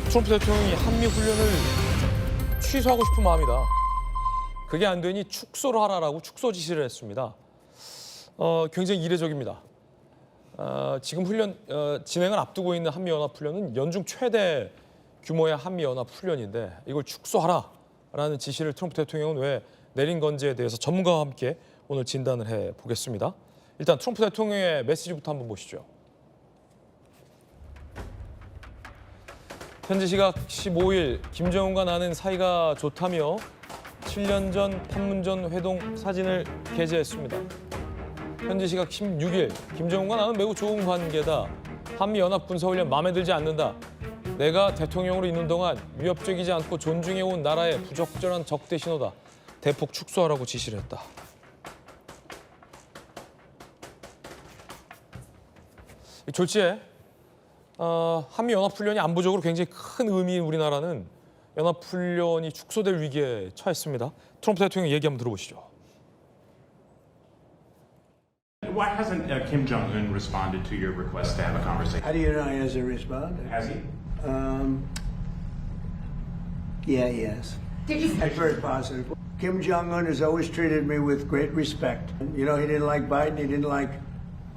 트럼프 대통령이 한미 훈련을 취소하고 싶은 마음이다. 그게 안 되니 축소를 하라라고 축소 지시를 했습니다. 굉장히 이례적입니다. 지금 훈련 진행을 앞두고 있는 한미연합훈련은 연중 최대 규모의 한미연합훈련인데 이걸 축소하라라는 지시를 트럼프 대통령은 왜 내린 건지에 대해서 전문가와 함께 오늘 진단을 해보겠습니다. 일단 트럼프 대통령의 메시지부터 한번 보시죠. 현지 시각 15일 김정은과 나는 사이가 좋다며 7년 전 판문점 회동 사진을 게재했습니다. 현지 시각 16일 김정은과 나는 매우 좋은 관계다. 한미연합군사훈련 마음에 들지 않는다. 내가 대통령으로 있는 동안 위협적이지 않고 존중해온 나라의 부적절한 적대 신호다. 대폭 축소하라고 지시를 했다. 졸지에 한미연합훈련이 안보적으로 굉장히 큰 의미인 우리나라는 연합훈련이 축소될 위기에 처했습니다. 트럼프 대통령 얘기 한번 들어보시죠. Why hasn't Kim Jong-un responded to your request to have a conversation? How do you know he hasn't responded? Has he? Yeah, he has. Did you? That's very positive. Kim Jong-un has always treated me with great respect. You know, he didn't like Biden, he didn't like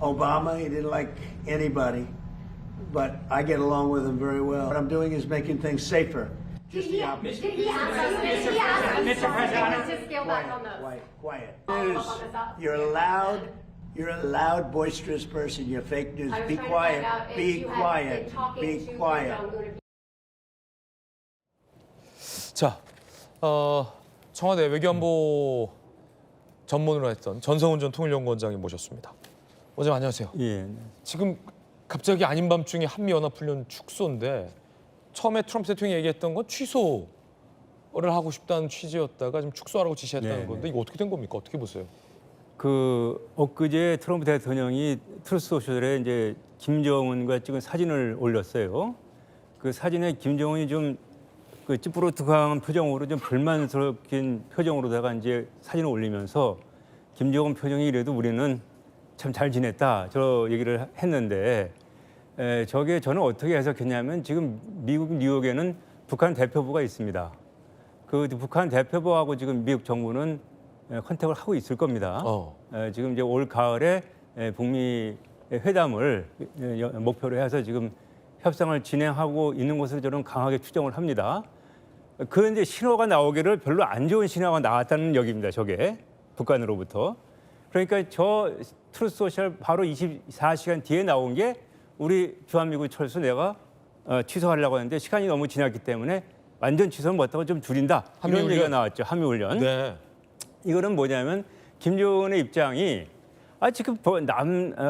Obama, he didn't like anybody. But I get along with him very well. What I'm doing is making things safer. Just the opposite. Did he ask us to scale back on those? Quiet. Follow up on this. You're a loud, boisterous person. You're fake news. I was Be trying to quiet. find out if Be you had quiet. been talking Be to Kim quiet. Jong-un. 자, 청와대 외교안보 전문으로 했던 전성훈 전 통일연구원장님 모셨습니다. 원장님 안녕하세요. 예. 지금 갑자기 아닌 밤중에 한미연합훈련 축소인데 처음에 트럼프 대통령이 얘기했던 건 취소를 하고 싶다는 취지였다가 지금 축소하라고 지시했다는 네, 건데 이거 어떻게 된 겁니까? 어떻게 보세요? 엊그제 트럼프 대통령이 트루스 소셜에 이제 김정은과 찍은 사진을 올렸어요. 그 사진에 김정은이 좀 찌뿌러뜨한 표정으로 좀 불만스럽긴 표정으로다가 이제 사진을 올리면서 김정은 표정이 이래도 우리는 참 잘 지냈다 저 얘기를 했는데 저게 저는 어떻게 해석했냐면 지금 미국 뉴욕에는 북한 대표부가 있습니다. 그 북한 대표부하고 지금 미국 정부는 컨택을 하고 있을 겁니다. 지금 이제 올 가을에 북미 회담을 목표로 해서 지금 협상을 진행하고 있는 것으로 저는 강하게 추정을 합니다. 그런데 신호가 나오기를 별로 안 좋은 신호가 나왔다는 얘기입니다. 저게 북한으로부터. 그러니까 저 트루스 소셜 바로 24시간 뒤에 나온 게 우리 주한미군 철수 내가 취소하려고 하는데 시간이 너무 지났기 때문에 완전 취소는 못하고 좀 줄인다. 이런 얘기가 나왔죠. 한미훈련. 네. 이거는 뭐냐면 김정은의 입장이 지금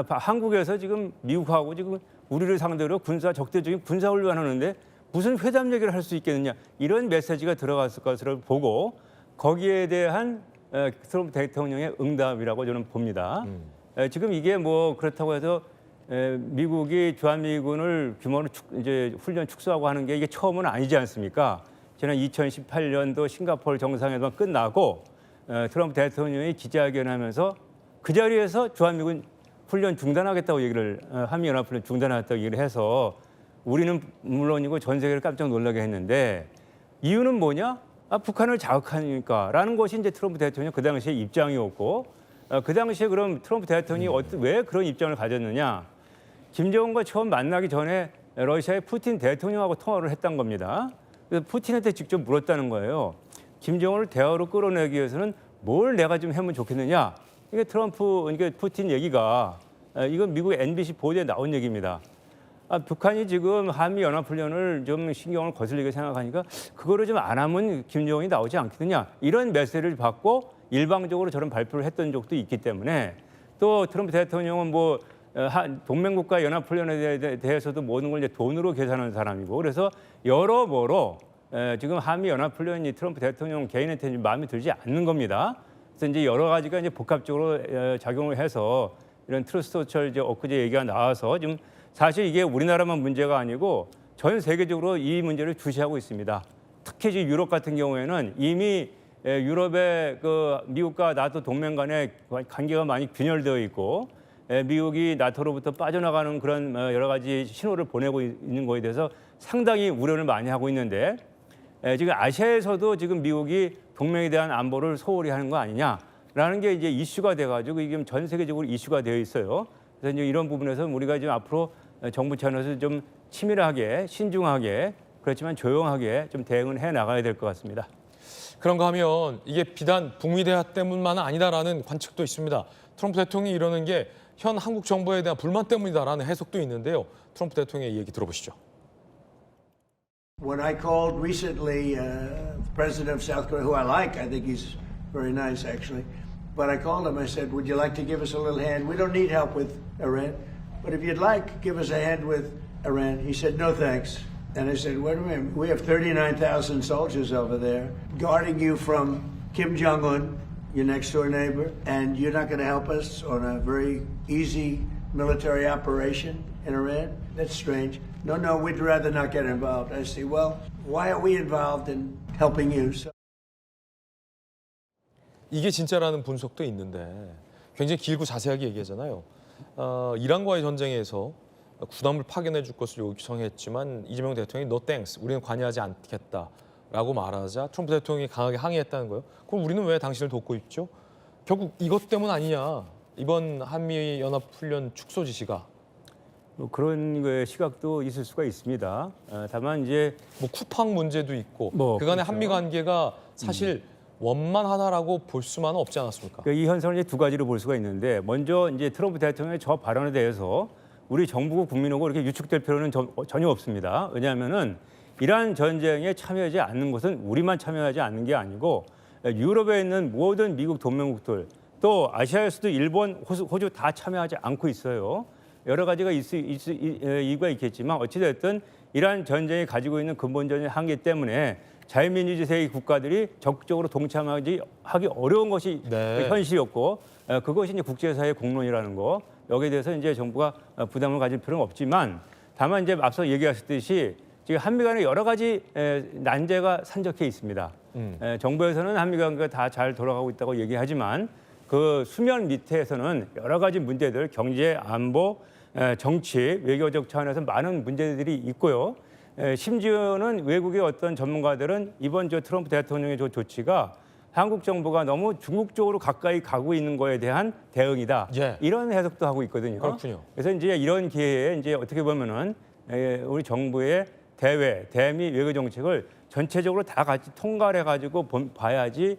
한국에서 지금 미국하고 지금 우리를 상대로 적대적인 군사훈련 하는데 무슨 회담 얘기를 할 수 있겠느냐 이런 메시지가 들어갔을 것으로 보고 거기에 대한 트럼프 대통령의 응답이라고 저는 봅니다. 지금 이게 뭐 그렇다고 해서 미국이 주한미군을 규모로 이제 훈련 축소하고 하는 게 이게 처음은 아니지 않습니까? 지난 2018년도 싱가포르 정상회담 끝나고 트럼프 대통령이 기자회견하면서 그 자리에서 주한미군 훈련 중단하겠다고 얘기를 한미연합훈련 중단하겠다고 얘기를 해서 우리는 물론이고 전 세계를 깜짝 놀라게 했는데 이유는 뭐냐? 북한을 자극하니까라는 것이 이제 트럼프 대통령 그 당시에 입장이었고 그 당시에 그럼 트럼프 대통령이 왜 그런 입장을 가졌느냐? 김정은과 처음 만나기 전에 러시아의 푸틴 대통령하고 통화를 했던 겁니다. 그래서 푸틴한테 직접 물었다는 거예요. 김정은을 대화로 끌어내기 위해서는 뭘 내가 좀 하면 좋겠느냐? 이게 이게 푸틴 얘기가 이건 미국 NBC 보도에 나온 얘기입니다. 북한이 지금 한미연합훈련을 좀 신경을 거슬리게 생각하니까 그거를 좀 안 하면 김정은이 나오지 않겠느냐 이런 메시지를 받고 일방적으로 저런 발표를 했던 적도 있기 때문에 또 트럼프 대통령은 뭐 동맹국가 연합훈련에 대해서도 모든 걸 이제 돈으로 계산하는 사람이고 그래서 여러모로 지금 한미연합훈련이 트럼프 대통령 개인한테는 마음에 들지 않는 겁니다. 그래서 이제 여러 가지가 이제 복합적으로 작용을 해서 이런 트루스 소셜 엊그제 얘기가 나와서 좀 사실 이게 우리나라만 문제가 아니고 전 세계적으로 이 문제를 주시하고 있습니다. 특히 지금 유럽 같은 경우에는 이미 유럽의 미국과 나토 동맹 간의 관계가 많이 균열되어 있고 미국이 나토로부터 빠져나가는 그런 여러 가지 신호를 보내고 있는 거에 대해서 상당히 우려를 많이 하고 있는데 지금 아시아에서도 지금 미국이 동맹에 대한 안보를 소홀히 하는 거 아니냐라는 게 이제 이슈가 돼가지고 이게 전 세계적으로 이슈가 되어 있어요. 그래서 이제 이런 부분에서 우리가 지금 앞으로 정부 차원에서 좀 치밀하게 신중하게 그렇지만 조용하게 좀 대응을 해 나가야 될 것 같습니다. 그런가 하면 이게 비단 북미 대화 때문만은 아니다라는 관측도 있습니다. 트럼프 대통령이 이러는 게 현 한국 정부에 대한 불만 때문이다라는 해석도 있는데요. 트럼프 대통령의 얘기 들어보시죠. When I called recently, the president of South Korea, who I like, I think he's very nice actually, but I called him, I said, would you like to give us a little hand? We don't need help with Iran, but if you'd like, give us a hand with Iran. He said, no thanks. And I said, wait a minute, we have 39,000 soldiers over there guarding you from Kim Jong-un, your next door neighbor, and you're not going to help us on a very easy military operation in Iran? That's strange. No, we'd rather not get involved. I say, well, why are we involved in helping you? So 이게 진짜라는 분석도 있는데 굉장히 길고 자세하게 얘기하잖아요. 이란과의 전쟁에서 구담을 파견해 줄 것을 요청했지만 이재명 대통령이 no thanks, 우리는 관여하지 않겠다라고 말하자 트럼프 대통령이 강하게 항의했다는 거예요. 그럼 우리는 왜 당신을 돕고 있죠? 결국 이것 때문 아니냐. 이번 한미연합훈련 축소 지시가. 뭐 그런 거의 시각도 있을 수가 있습니다. 다만 이제 뭐 쿠팡 문제도 있고 뭐 그간의 그렇죠. 한미 관계가 사실 원만하다라고 볼 수만은 없지 않았습니까? 이 현상을 이제 두 가지로 볼 수가 있는데 먼저 이제 트럼프 대통령의 저 발언에 대해서 우리 정부고 국민하고 이렇게 유축될 필요는 전혀 없습니다. 왜냐하면은 이란 전쟁에 참여하지 않는 것은 우리만 참여하지 않는 게 아니고 유럽에 있는 모든 미국 동맹국들 또 아시아에서도 일본, 호주 다 참여하지 않고 있어요. 여러 가지가 이유가 있겠지만 어찌됐든 이란 전쟁이 가지고 있는 근본적인 한계 때문에 자유민주주의 국가들이 적극적으로 동참하기 어려운 것이 네. 현실이었고 그것이 이제 국제사회의 공론이라는 거 여기에 대해서 이제 정부가 부담을 가질 필요는 없지만 다만 이제 앞서 얘기하셨듯이 지금 한미 간에 여러 가지 난제가 산적해 있습니다. 정부에서는 한미 관계가 다 잘 돌아가고 있다고 얘기하지만 그 수면 밑에서는 여러 가지 문제들 경제, 안보, 정치, 외교적 차원에서 많은 문제들이 있고요. 심지어는 외국의 어떤 전문가들은 이번 트럼프 대통령의 조치가 한국 정부가 너무 중국 쪽으로 가까이 가고 있는 거에 대한 대응이다. 예. 이런 해석도 하고 있거든요. 그렇군요. 그래서 이제 이런 기회에 이제 어떻게 보면은 우리 정부의 대미 외교 정책을 전체적으로 다 같이 통과해 가지고 봐야지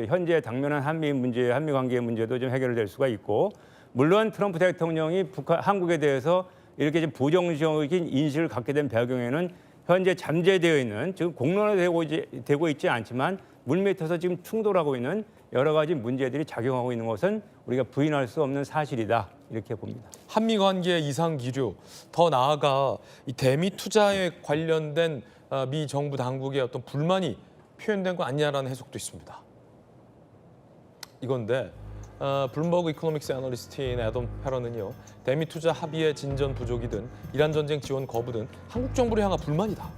현재 당면한 한미 관계 문제도 좀 해결될 수가 있고 물론 트럼프 대통령이 한국에 대해서 이렇게 좀 부정적인 인식을 갖게 된 배경에는 현재 잠재되어 있는 지금 공론화되고 있지 않지만 물밑에서 지금 충돌하고 있는 여러 가지 문제들이 작용하고 있는 것은 우리가 부인할 수 없는 사실이다 이렇게 봅니다. 한미 관계의 이상 기류, 더 나아가 이 대미 투자에 관련된 미 정부 당국의 어떤 불만이 표현된 거 아니냐라는 해석도 있습니다. 이건데 블룸버그 이코노믹스 애널리스트인 애덤 페런은요. 대미 투자 합의의 진전 부족이든 이란 전쟁 지원 거부든 한국 정부를 향한 불만이다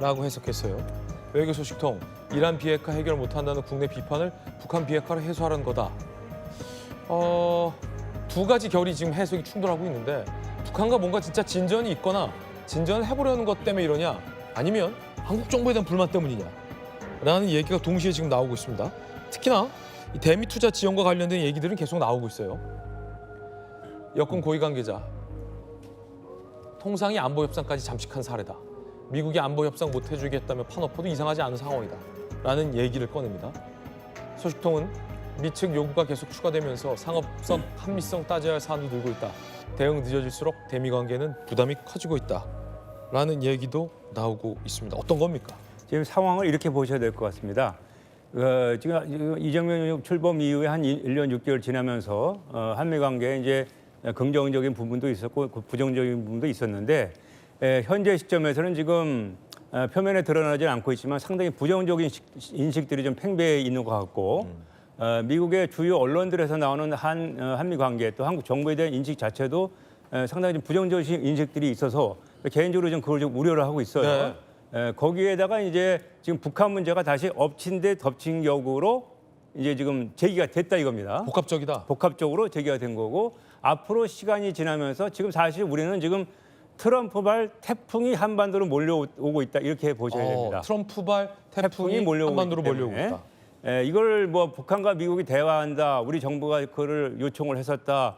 라고 해석했어요. 외교 소식통, 이란 비핵화 해결 못한다는 국내 비판을 북한 비핵화를 해소하라는 거다. 두 가지 결이 지금 해석이 충돌하고 있는데 북한과 뭔가 진짜 진전이 있거나 진전을 해보려는 것 때문에 이러냐 아니면 한국 정부에 대한 불만 때문이냐 라는 얘기가 동시에 지금 나오고 있습니다. 특히나 이 대미 투자 지원과 관련된 얘기들은 계속 나오고 있어요. 여권 고위 관계자, 통상이 안보 협상까지 잠식한 사례다. 미국이 안보 협상 못 해주겠다며 판엎어도 이상하지 않은 상황이다. 라는 얘기를 꺼냅니다. 소식통은 미 측 요구가 계속 추가되면서 상업성, 한미성 따져야 할 사안도 늘고 있다. 대응 늦어질수록 대미 관계는 부담이 커지고 있다. 라는 얘기도 나오고 있습니다. 어떤 겁니까? 지금 상황을 이렇게 보셔야 될 것 같습니다. 지금 이재명 출범 이후에 한 1년 6개월 지나면서 한미 관계에 이제 긍정적인 부분도 있었고 부정적인 부분도 있었는데 현재 시점에서는 지금 표면에 드러나지 않고 있지만 상당히 부정적인 인식들이 좀 팽배해 있는 것 같고 미국의 주요 언론들에서 나오는 한미 관계 또 한국 정부에 대한 인식 자체도 상당히 좀 부정적인 인식들이 있어서 개인적으로 좀 그걸 좀 우려를 하고 있어요. 거기에다가 이제 지금 북한 문제가 다시 엎친 데 덮친 격으로 이제 지금 제기가 됐다 이겁니다. 복합적이다. 복합적으로 제기가 된 거고 앞으로 시간이 지나면서 지금 사실 우리는 지금 트럼프발 태풍이 한반도로 몰려오고 있다 이렇게 보셔야 됩니다. 트럼프발 태풍이 한반도로 몰려오고 있다. 이걸 뭐 북한과 미국이 대화한다, 우리 정부가 그거를 요청을 했었다,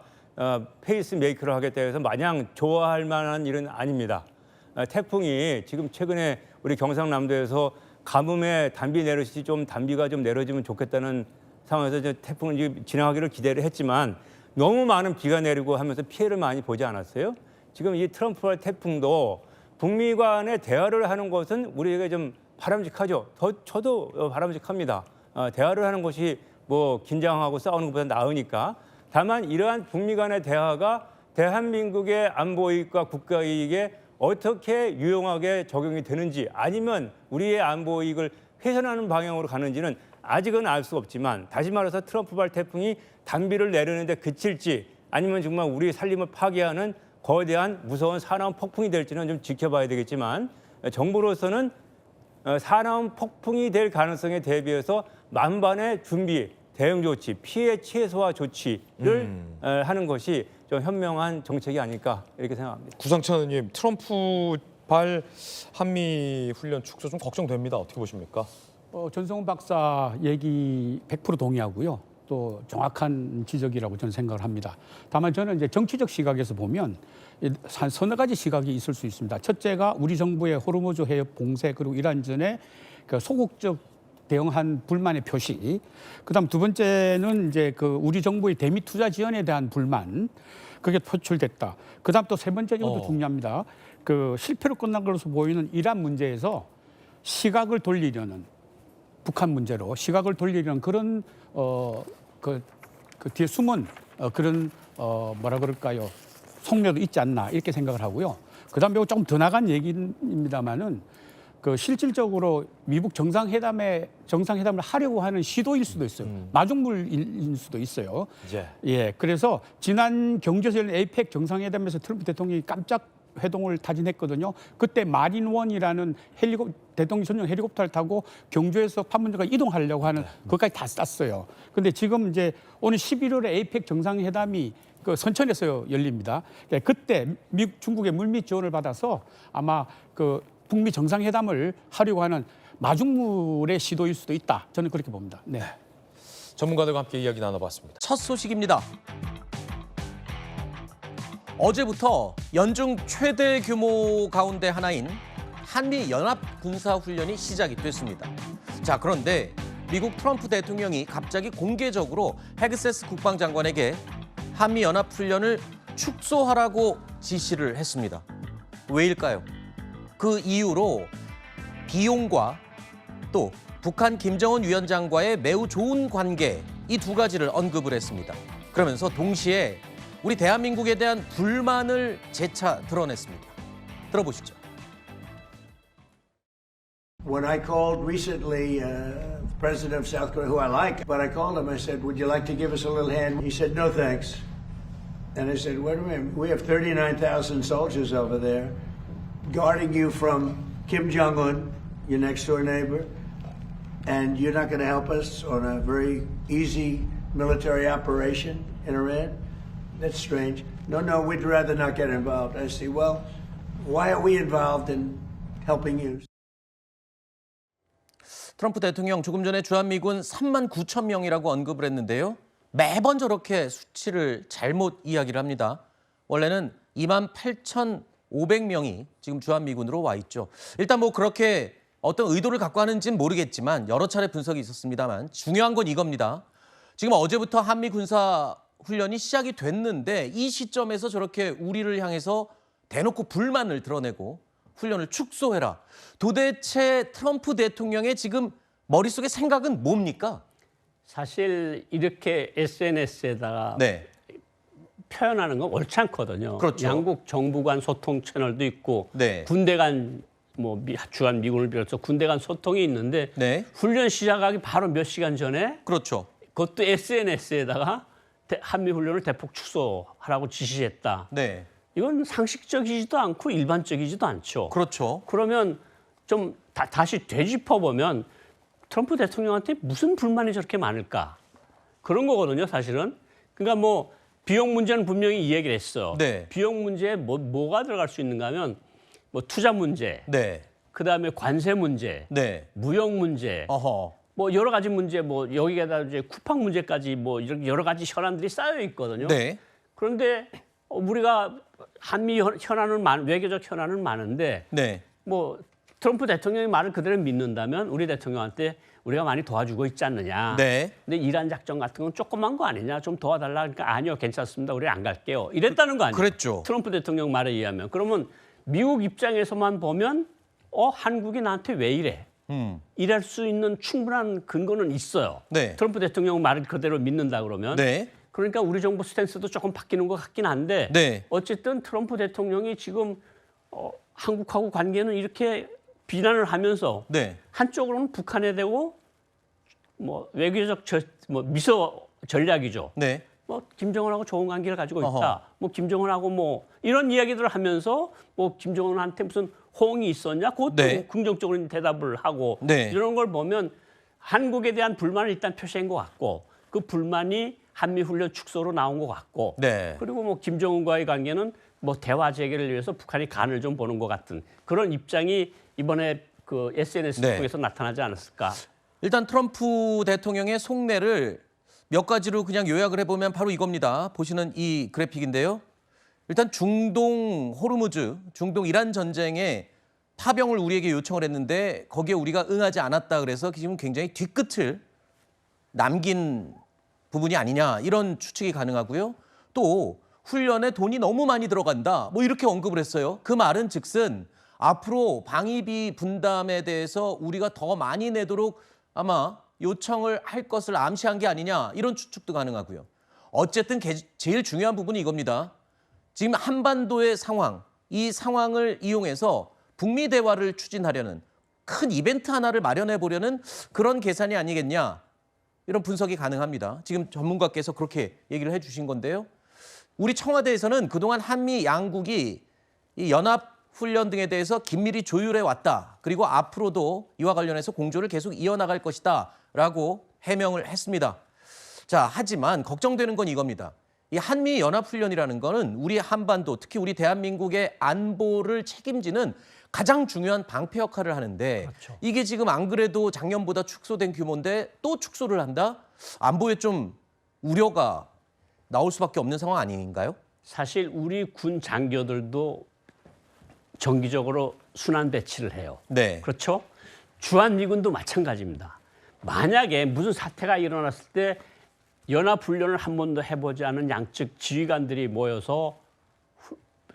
페이스메이커를 하겠다 해서 마냥 좋아할 만한 일은 아닙니다. 태풍이 지금 최근에 우리 경상남도에서 가뭄에 단비 내리듯이 좀 단비가 좀 내려지면 좋겠다는 상황에서 이제 태풍이 지나가기를 기대를 했지만 너무 많은 비가 내리고 하면서 피해를 많이 보지 않았어요? 지금 이 트럼프발 태풍도 북미 간의 대화를 하는 것은 우리에게 좀 바람직하죠. 저도 바람직합니다. 대화를 하는 것이 뭐 긴장하고 싸우는 것보다 나으니까. 다만 이러한 북미 간의 대화가 대한민국의 안보 이익과 국가 이익에 어떻게 유용하게 적용이 되는지 아니면 우리의 안보 이익을 훼손하는 방향으로 가는지는 아직은 알 수 없지만 다시 말해서 트럼프발 태풍이 단비를 내리는데 그칠지 아니면 정말 우리의 살림을 파괴하는 거대한 무서운 사나운 폭풍이 될지는 좀 지켜봐야 되겠지만 정부로서는 사나운 폭풍이 될 가능성에 대비해서 만반의 준비, 대응 조치, 피해 최소화 조치를 하는 것이 좀 현명한 정책이 아닐까 이렇게 생각합니다. 구상찬 의원님, 트럼프발 한미 훈련 축소 좀 걱정됩니다. 어떻게 보십니까? 전성훈 박사 얘기 100% 동의하고요. 또 정확한 지적이라고 저는 생각을 합니다. 다만 저는 이제 정치적 시각에서 보면 한 서너 가지 시각이 있을 수 있습니다. 첫째가 우리 정부의 호르무즈 해협 공세 그리고 이란 전에 그 소극적 대응한 불만의 표시. 그다음 두 번째는 이제 그 우리 정부의 대미 투자 지원에 대한 불만. 그게 표출됐다. 그다음 또 세 번째 이것도 중요합니다. 그 실패로 끝난 것으로 보이는 이란 문제에서 시각을 돌리려는 북한 문제로 시각을 돌리려는 그런 그 뒤에 숨은 그런 뭐라 그럴까요? 속내도 있지 않나 이렇게 생각을 하고요. 그다음에 조금 더 나간 얘기입니다만은 그 실질적으로 미국 정상회담을 하려고 하는 시도일 수도 있어요. 마중물일 수도 있어요. 예, 그래서 지난 경주에서 열린 에이펙 정상회담에서 트럼프 대통령이 깜짝 회동을 타진했거든요. 그때 마린원이라는 대통령 전용 헬리콥터를 타고 경주에서 판문점까지 이동하려고 하는 그것까지 다 쌌어요. 그런데 지금 이제 오늘 11월에 에이펙 정상회담이 그 선천에서 열립니다. 그때 미국, 중국의 물밑 지원을 받아서 아마 그 북미 정상회담을 하려고 하는 마중물의 시도일 수도 있다. 저는 그렇게 봅니다. 네. 전문가들과 함께 이야기 나눠봤습니다. 첫 소식입니다. 어제부터 연중 최대 규모 가운데 하나인 한미 연합 군사 훈련이 시작이 됐습니다. 자, 그런데 미국 트럼프 대통령이 갑자기 공개적으로 헤그세스 국방장관에게 한미 연합 훈련을 축소하라고 지시를 했습니다. 왜일까요? 그 이유로 비용과 또 북한 김정은 위원장과의 매우 좋은 관계 이 두 가지를 언급을 했습니다. 그러면서 동시에 우리 대한민국에 대한 불만을 재차 드러냈습니다. 들어보시죠. When I called recently, the president of South Korea, who I like, but I called him, I said, would you like to give us a little hand? He said, no, thanks. And I said, wait a minute, we have 39,000 soldiers over there guarding you from Kim Jong-un, your next door neighbor, and you're not going to help us on a very easy military operation in Iran? That's strange. No, we'd rather not get involved. I say, well, why are we involved in helping you? 트럼프 대통령 조금 전에 주한미군 3만 9천 명이라고 언급을 했는데요. 매번 저렇게 수치를 잘못 이야기를 합니다. 원래는 2만 8,500명이 지금 주한미군으로 와 있죠. 일단 뭐 그렇게 어떤 의도를 갖고 하는지는 모르겠지만 여러 차례 분석이 있었습니다만 중요한 건 이겁니다. 지금 어제부터 한미 군사 훈련이 시작이 됐는데 이 시점에서 저렇게 우리를 향해서 대놓고 불만을 드러내고 훈련을 축소해라. 도대체 트럼프 대통령의 지금 머릿속의 생각은 뭡니까? 사실 이렇게 SNS에다가 표현하는 건 옳지 않거든요. 그렇죠. 양국 정부 간 소통 채널도 있고 네. 군대 간 뭐 주한 미군을 비롯해서 군대 간 소통이 있는데 훈련 시작하기 바로 몇 시간 전에 그렇죠. 그것도 SNS에다가 한미 훈련을 대폭 축소하라고 지시했다. 이건 상식적이지도 않고 일반적이지도 않죠. 그렇죠. 그러면 좀 다시 되짚어보면 트럼프 대통령한테 무슨 불만이 저렇게 많을까? 그런 거거든요, 사실은. 그러니까 뭐 비용 문제는 분명히 이 얘기를 했어. 네. 비용 문제에 뭐가 들어갈 수 있는가 하면 뭐 투자 문제, 네. 그다음에 관세 문제, 네. 무역 문제, 어허. 뭐 여러 가지 문제, 뭐 여기에다 이제 쿠팡 문제까지 뭐 이렇게 여러 가지 현안들이 쌓여 있거든요. 네. 그런데 우리가 한미 현안은 외교적 현안은 많은데 네. 뭐 트럼프 대통령의 말을 그대로 믿는다면 우리 대통령한테 우리가 많이 도와주고 있지 않느냐. 네. 근데 이란 작전 같은 건 조그만 거 아니냐. 좀 도와달라. 그러니까 아니요, 괜찮습니다. 우리 안 갈게요. 이랬다는 거 아니에요. 그랬죠. 트럼프 대통령 말에 의하면. 그러면 미국 입장에서만 보면 한국이 나한테 왜 이래? 이럴 수 있는 충분한 근거는 있어요. 네. 트럼프 대통령 말을 그대로 믿는다 그러면. 네. 그러니까 우리 정부 스탠스도 조금 바뀌는 것 같긴 한데 네. 어쨌든 트럼프 대통령이 지금 한국하고 관계는 이렇게 비난을 하면서 네. 한쪽으로는 북한에 대고 뭐 외교적 미소 전략이죠. 네. 뭐 김정은하고 좋은 관계를 가지고 있다. 어허. 뭐 김정은하고 뭐 이런 이야기들을 하면서 뭐 김정은한테 무슨 호응이 있었냐? 그것도 네. 긍정적으로 대답을 하고 네. 이런 걸 보면 한국에 대한 불만을 일단 표시한 것 같고 그 불만이 한미훈련 축소로 나온 것 같고 네. 그리고 뭐 김정은과의 관계는 뭐 대화 재개를 위해서 북한이 간을 좀 보는 것 같은 그런 입장이 이번에 그 SNS 네. 통해서 나타나지 않았을까? 일단 트럼프 대통령의 속내를 몇 가지로 그냥 요약을 해보면 바로 이겁니다. 보시는 이 그래픽인데요. 일단 중동 호르무즈, 중동 이란 전쟁에 파병을 우리에게 요청을 했는데 거기에 우리가 응하지 않았다 그래서 지금 굉장히 뒤끝을 남긴 부분이 아니냐 이런 추측이 가능하고요. 또 훈련에 돈이 너무 많이 들어간다 뭐 이렇게 언급을 했어요. 그 말은 즉슨 앞으로 방위비 분담에 대해서 우리가 더 많이 내도록 아마 요청을 할 것을 암시한 게 아니냐 이런 추측도 가능하고요. 어쨌든 제일 중요한 부분이 이겁니다. 지금 한반도의 상황, 이 상황을 이용해서 북미 대화를 추진하려는 큰 이벤트 하나를 마련해 보려는 그런 계산이 아니겠냐 이런 분석이 가능합니다. 지금 전문가께서 그렇게 얘기를 해주신 건데요. 우리 청와대에서는 그동안 한미 양국이 이 연합훈련 등에 대해서 긴밀히 조율해 왔다. 그리고 앞으로도 이와 관련해서 공조를 계속 이어나갈 것이다 라고 해명을 했습니다. 자, 하지만 걱정되는 건 이겁니다. 이 한미 연합훈련이라는 거는 우리 한반도, 특히 우리 대한민국의 안보를 책임지는 가장 중요한 방패 역할을 하는데 그렇죠. 이게 지금 안 그래도 작년보다 축소된 규모인데 또 축소를 한다? 안보에 좀 우려가 나올 수밖에 없는 상황 아닌가요? 사실 우리 군 장교들도 정기적으로 순환 배치를 해요. 네. 그렇죠? 주한미군도 마찬가지입니다. 만약에 무슨 사태가 일어났을 때 연합훈련을 한 번도 해보지 않은 양측 지휘관들이 모여서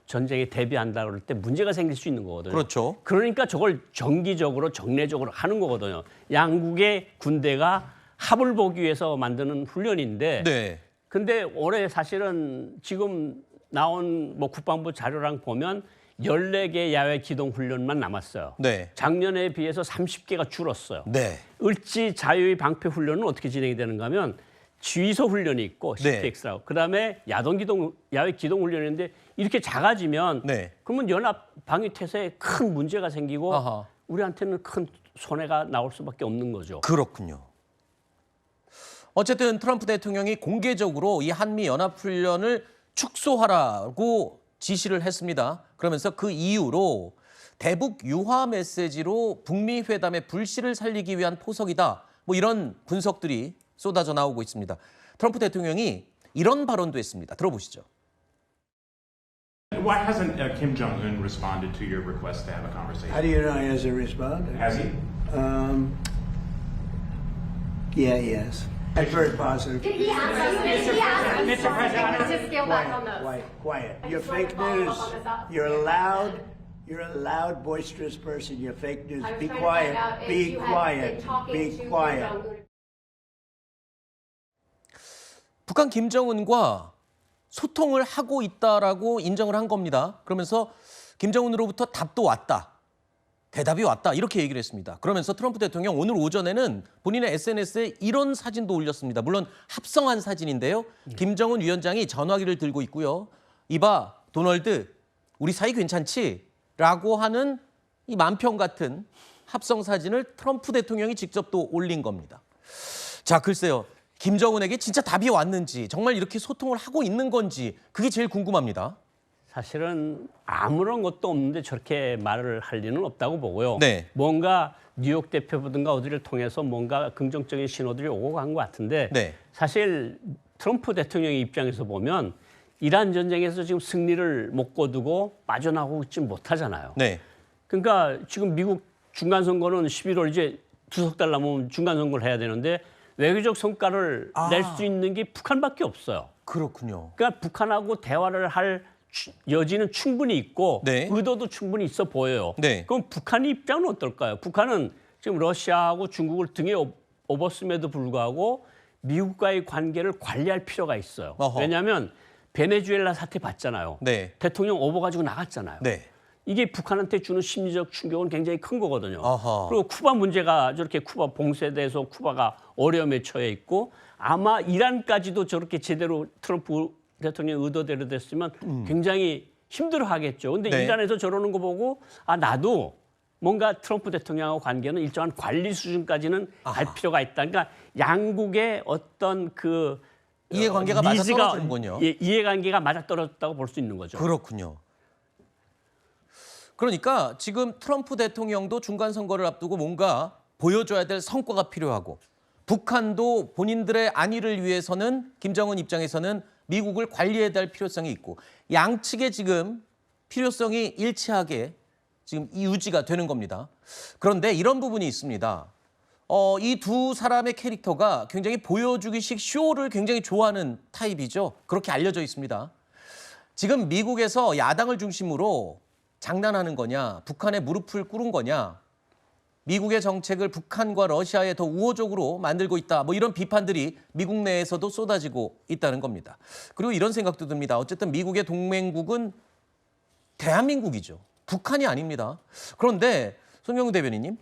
전쟁에 대비한다 그럴 때 문제가 생길 수 있는 거거든요. 그렇죠. 그러니까 저걸 정기적으로 정례적으로 하는 거거든요. 양국의 군대가 합을 보기 위해서 만드는 훈련인데 네. 근데 올해 사실은 지금 나온 뭐 국방부 자료랑 보면 14개 야외 기동 훈련만 남았어요. 네. 작년에 비해서 30개가 줄었어요. 네. 을지 자유의 방패 훈련은 어떻게 진행이 되는가 하면 지휘소 훈련이 있고 네. CTX라고 그다음에 야외 기동 훈련인데 이렇게 작아지면 네. 그러면 연합 방위 태세에 큰 문제가 생기고 아하. 우리한테는 큰 손해가 나올 수밖에 없는 거죠. 그렇군요. 어쨌든 트럼프 대통령이 공개적으로 이 한미 연합훈련을 축소하라고 지시를 했습니다. 그러면서 그 이유로 대북 유화 메시지로 북미 회담의 불씨를 살리기 위한 포석이다. 뭐 이런 분석들이 쏟아져 나오고 있습니다. 트럼프 대통령이 이런 발언도 했습니다. 들어보시죠. Why hasn't Kim Jong-un responded to your request to have a conversation? How do you know he hasn't responded? Has he? Yeah, he has. That's very positive. Did he ask you? Mr. President, to scale back on those. Quiet. I You're just wanted fake to follow news. up on this. You're a loud, boisterous person. You're fake news. I was Be trying to quiet. find out if Be you had quiet. been talking Be to Kim quiet. Jong-un. 북한 김정은과 소통을 하고 있다라고 인정을 한 겁니다. 그러면서 김정은으로부터 답도 왔다. 대답이 왔다. 이렇게 얘기를 했습니다. 그러면서 트럼프 대통령 오늘 오전에는 본인의 SNS에 이런 사진도 올렸습니다. 물론 합성한 사진인데요. 김정은 위원장이 전화기를 들고 있고요. 이봐, 도널드, 우리 사이 괜찮지? 라고 하는 이 만평 같은 합성 사진을 트럼프 대통령이 직접 또 올린 겁니다. 자, 글쎄요. 김정은에게 진짜 답이 왔는지, 정말 이렇게 소통을 하고 있는 건지 그게 제일 궁금합니다. 사실은 아무런 것도 없는데 저렇게 말을 할 리는 없다고 보고요. 네. 뭔가 뉴욕 대표부든가 어디를 통해서 뭔가 긍정적인 신호들이 오고 간 것 같은데 네. 사실 트럼프 대통령의 입장에서 보면 이란 전쟁에서 지금 승리를 못 거두고 빠져나오고 있지 못하잖아요. 네. 그러니까 지금 미국 중간 선거는 11월 이제 2석 달 남으면 중간 선거를 해야 되는데 외교적 성과를 낼 수 있는 게 북한밖에 없어요. 그렇군요. 그러니까 북한하고 대화를 할 여지는 충분히 있고 네. 의도도 충분히 있어 보여요. 네. 그럼 북한의 입장은 어떨까요? 북한은 지금 러시아하고 중국을 등에 업었음에도 불구하고 미국과의 관계를 관리할 필요가 있어요. 어허. 왜냐하면 베네수엘라 사태 봤잖아요. 네. 대통령 업어가지고 나갔잖아요. 네. 이게 북한한테 주는 심리적 충격은 굉장히 큰 거거든요. 어허. 그리고 쿠바 문제가 저렇게 쿠바 봉쇄돼서 쿠바가 어려움에 처해 있고 아마 이란까지도 저렇게 제대로 트럼프 대통령이 의도대로 됐으면 굉장히 힘들어하겠죠. 근데 네. 이란에서 저러는 거 보고 아 나도 뭔가 트럼프 대통령하고 관계는 일정한 관리 수준까지는 갈 필요가 있다. 그러니까 양국의 어떤 그 이해관계가 맞아떨어지는군요. 예, 이해관계가 맞아떨어졌다고 볼 수 있는 거죠. 그렇군요. 그러니까 지금 트럼프 대통령도 중간 선거를 앞두고 뭔가 보여줘야 될 성과가 필요하고 북한도 본인들의 안위를 위해서는 김정은 입장에서는 미국을 관리해야 될 필요성이 있고 양측의 지금 필요성이 일치하게 지금 유지가 되는 겁니다. 그런데 이런 부분이 있습니다. 이 두 사람의 캐릭터가 굉장히 보여주기식 쇼를 굉장히 좋아하는 타입이죠. 그렇게 알려져 있습니다. 지금 미국에서 야당을 중심으로 장난하는 거냐, 북한에 무릎을 꿇은 거냐, 미국의 정책을 북한과 러시아에 더 우호적으로 만들고 있다. 뭐 이런 비판들이 미국 내에서도 쏟아지고 있다는 겁니다. 그리고 이런 생각도 듭니다. 어쨌든 미국의 동맹국은 대한민국이죠. 북한이 아닙니다. 그런데 손경우 대변인님,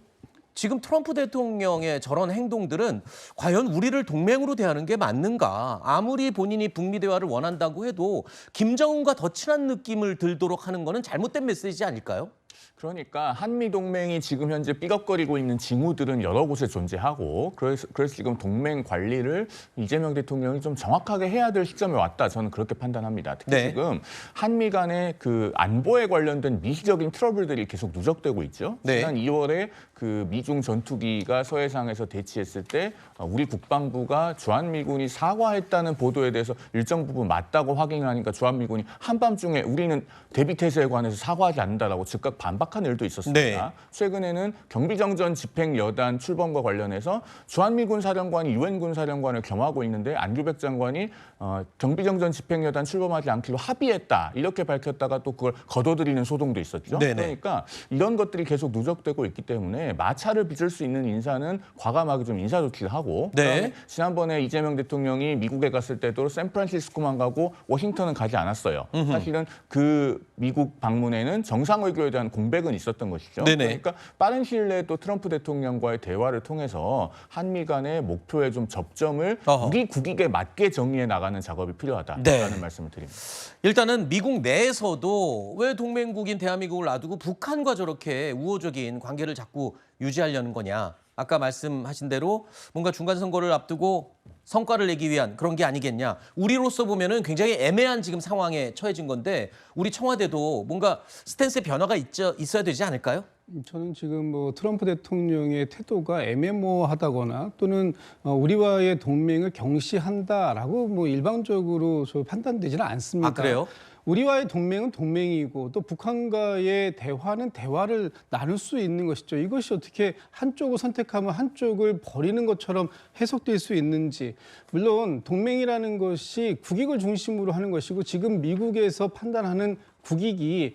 지금 트럼프 대통령의 저런 행동들은 과연 우리를 동맹으로 대하는 게 맞는가? 아무리 본인이 북미 대화를 원한다고 해도 김정은과 더 친한 느낌을 들도록 하는 거는 잘못된 메시지 아닐까요? 그러니까 한미 동맹이 지금 현재 삐걱거리고 있는 징후들은 여러 곳에 존재하고 그래서 지금 동맹 관리를 이재명 대통령이 좀 정확하게 해야 될 시점에 왔다. 저는 그렇게 판단합니다. 특히 네. 지금 한미 간의 그 안보에 관련된 미시적인 트러블들이 계속 누적되고 있죠. 네. 지난 2월에 그 미중 전투기가 서해상에서 대치했을 때 우리 국방부가 주한미군이 사과했다는 보도에 대해서 일정 부분 맞다고 확인을 하니까 주한미군이 한밤중에 우리는 대비태세에 관해서 사과하지 않는다라고 즉각 반박한 일도 있었습니다. 네. 최근에는 경비정전 집행여단 출범과 관련해서 주한미군 사령관이 유엔군 사령관을 겸하고 있는데 안규백 장관이 경비정전 집행여단 출범하지 않기로 합의했다. 이렇게 밝혔다가 또 그걸 거둬들이는 소동도 있었죠. 네네. 그러니까 이런 것들이 계속 누적되고 있기 때문에 마찰을 빚을 수 있는 인사는 과감하게 좀 인사 조치를 하고 네. 그다음에 지난번에 이재명 대통령이 미국에 갔을 때도 샌프란시스코만 가고 워싱턴은 가지 않았어요. 사실은 그 미국 방문에는 정상외교에 대한 공백은 있었던 것이죠. 네네. 그러니까 빠른 시일 내에 또 트럼프 대통령과의 대화를 통해서 한미 간의 목표의 좀 접점을 어허. 우리 국익에 맞게 정리해 나가는 작업이 필요하다라는 네. 말씀을 드립니다. 일단은 미국 내에서도 왜 동맹국인 대한민국을 놔두고 북한과 저렇게 우호적인 관계를 자꾸 유지하려는 거냐. 아까 말씀하신 대로 뭔가 중간 선거를 앞두고 성과를 내기 위한 그런 게 아니겠냐. 우리로서 보면은 굉장히 애매한 지금 상황에 처해진 건데 우리 청와대도 뭔가 스탠스의 변화가 있어야 되지 않을까요? 저는 지금 뭐 트럼프 대통령의 태도가 애매모호하다거나 또는 우리와의 동맹을 경시한다라고 뭐 일방적으로 저 판단되지는 않습니다. 아, 그래요? 우리와의 동맹은 동맹이고 또 북한과의 대화는 대화를 나눌 수 있는 것이죠. 이것이 어떻게 한쪽을 선택하면 한쪽을 버리는 것처럼 해석될 수 있는지. 물론 동맹이라는 것이 국익을 중심으로 하는 것이고 지금 미국에서 판단하는 국익이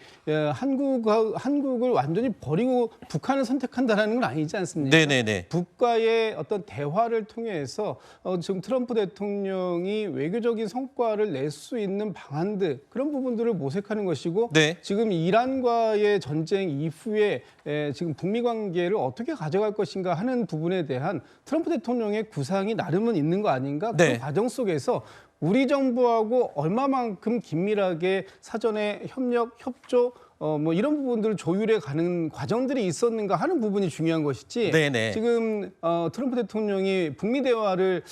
한국을 완전히 버리고 북한을 선택한다는 건 아니지 않습니까? 네네네. 북과의 어떤 대화를 통해서 지금 트럼프 대통령이 외교적인 성과를 낼 수 있는 방안들 그런 부분들을 모색하는 것이고 네. 지금 이란과의 전쟁 이후에 지금 북미 관계를 어떻게 가져갈 것인가 하는 부분에 대한 트럼프 대통령의 구상이 나름은 있는 거 아닌가? 네. 그 과정 속에서 우리 정부하고 얼마만큼 긴밀하게 사전에 협력, 협조 뭐 이런 부분들을 조율해 가는 과정들이 있었는가 하는 부분이 중요한 것이지. 네네. 지금 트럼프 대통령이 북미 대화를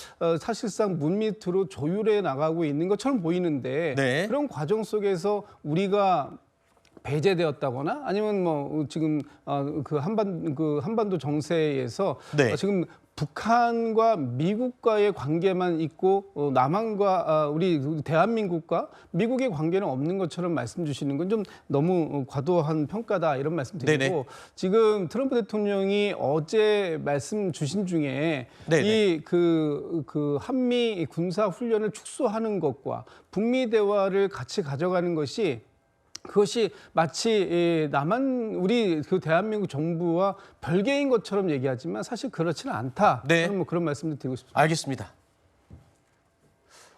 사실상 물밑으로 조율해 나가고 있는 것처럼 보이는데 네. 그런 과정 속에서 우리가 배제되었다거나 아니면 뭐 지금 그 한반도 정세에서 네. 지금 북한과 미국과의 관계만 있고 남한과 우리 대한민국과 미국의 관계는 없는 것처럼 말씀 주시는 건 좀 너무 과도한 평가다 이런 말씀 드리고 네네. 지금 트럼프 대통령이 어제 말씀 주신 중에 네네. 이 그 한미 군사 훈련을 축소하는 것과 북미 대화를 같이 가져가는 것이 그것이 마치 우리 그 대한민국 정부와 별개인 것처럼 얘기하지만 사실 그렇지는 않다. 네. 저는 뭐 그런 말씀을 드리고 싶습니다. 알겠습니다.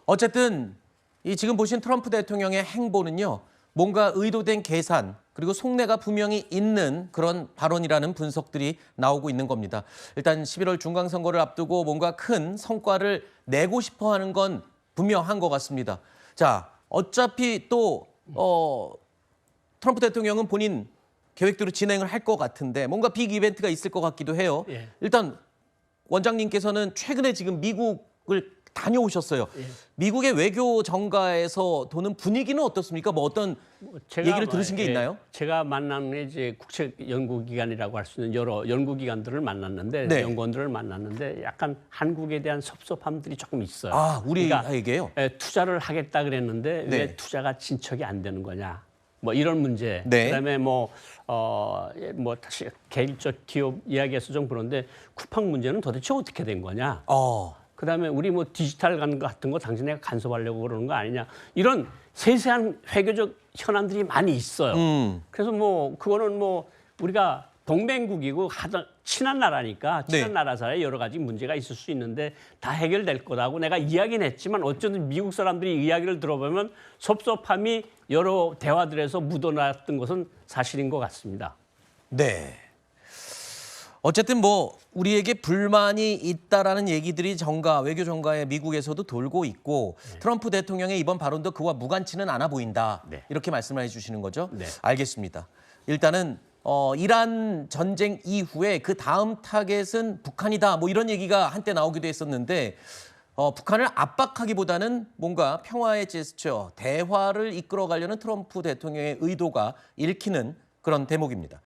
어쨌든 이 지금 보신 트럼프 대통령의 행보는요. 뭔가 의도된 계산 그리고 속내가 분명히 있는 그런 발언이라는 분석들이 나오고 있는 겁니다. 일단 11월 중간선거를 앞두고 뭔가 큰 성과를 내고 싶어 하는 건 분명한 것 같습니다. 자, 어차피 또 트럼프 대통령은 본인 계획대로 진행을 할 것 같은데 뭔가 빅 이벤트가 있을 것 같기도 해요. 예. 일단 원장님께서는 최근에 지금 미국을 다녀오셨어요. 예. 미국의 외교 정가에서 도는 분위기는 어떻습니까? 뭐 어떤 얘기를 들으신 게 있나요? 제가 만난 게 이제 국책 연구기관이라고 할 수 있는 여러 연구기관들을 만났는데 네. 연구원들을 만났는데 약간 한국에 대한 섭섭함들이 조금 있어요. 아, 우리에게요? 투자를 하겠다 그랬는데 네. 왜 투자가 진척이 안 되는 거냐? 뭐 이런 문제. 네. 그다음에 뭐 다시 개인적 기업 이야기해서 좀 그런데 쿠팡 문제는 도대체 어떻게 된 거냐? 그다음에 우리 뭐 디지털 같은 거 당신네가 간섭하려고 그러는 거 아니냐? 이런 세세한 외교적 현안들이 많이 있어요. 그래서 뭐 그거는 뭐 우리가 동맹국이고 친한 나라니까 친한 네. 나라 사이에 여러 가지 문제가 있을 수 있는데 다 해결될 거라고 내가 이야기는 했지만 어쨌든 미국 사람들이 이야기를 들어보면 섭섭함이 여러 대화들에서 묻어났던 것은 사실인 것 같습니다. 네. 어쨌든 뭐 우리에게 불만이 있다라는 얘기들이 외교 정가에 미국에서도 돌고 있고 트럼프 대통령의 이번 발언도 그와 무관치는 않아 보인다. 네. 이렇게 말씀을 해주시는 거죠? 네. 알겠습니다. 일단은 이란 전쟁 이후에 그 다음 타겟은 북한이다. 뭐 이런 얘기가 한때 나오기도 했었는데 북한을 압박하기보다는 뭔가 평화의 제스처, 대화를 이끌어가려는 트럼프 대통령의 의도가 읽히는 그런 대목입니다.